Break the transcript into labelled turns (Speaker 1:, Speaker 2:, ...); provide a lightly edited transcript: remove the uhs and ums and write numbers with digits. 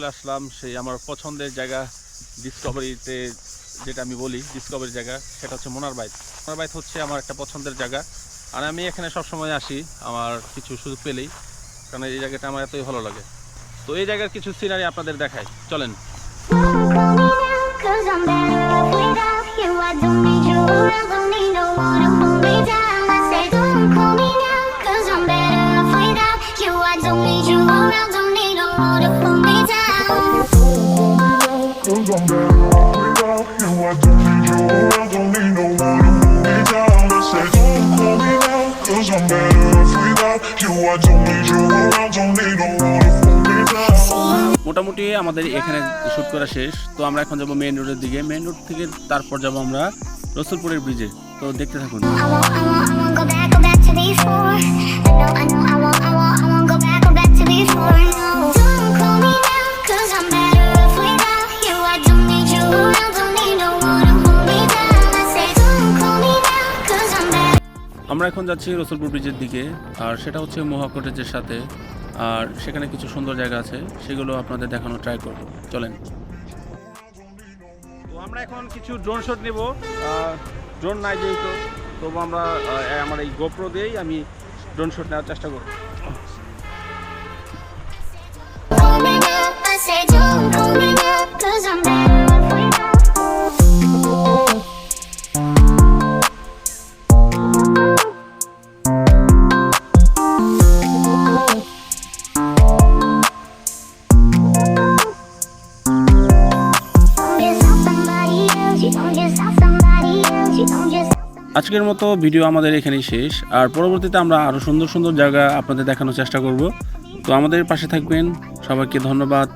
Speaker 1: চলে আসলাম সেই আমার পছন্দের জায়গা ডিসকভারিতে, যেটা আমি বলি ডিসকভারি জায়গা, সেটা হচ্ছে মোনারবাইত। মোনারবাইত হচ্ছে আমার একটা পছন্দের জায়গা, আর আমি এখানে সবসময় আসি আমার কিছু সুযোগ পেলেই, কারণ এই জায়গাটা আমার এতই ভালো লাগে। তো এই জায়গার কিছু সিনারি আপনাদের দেখাই, চলেন। মোটামুটি আমাদের এখানে শুট করা শেষ, তো আমরা এখন যাবো মেইন রোডের দিকে। মেইন রোড থেকে তারপর যাবো আমরা রসুলপুরের ব্রিজে, তো দেখতে থাকুন। আমরা এখন যাচ্ছি রসুলপুর ব্রিজের দিকে, আর সেটা হচ্ছে মহুয়া কটেজের সাথে, আর সেখানে কিছু সুন্দর জায়গা আছে, সেগুলো আপনাদের দেখানো ট্রাই করব, চলেন। তো আমরা এখন কিছু ড্রোন শট নেব। ড্রোন নাই যেহেতু, তবু আমরা আমার এই গোপ্রো দিয়েই আমি ড্রোন শট নেওয়ার চেষ্টা করব। আজকের মতো ভিডিও আমাদের এখানেই শেষ, আর পরবর্তীতে আমরা আরও সুন্দর সুন্দর জায়গা আপনাদের দেখানোর চেষ্টা করব। তো আমাদের পাশে থাকবেন, সবাইকে ধন্যবাদ।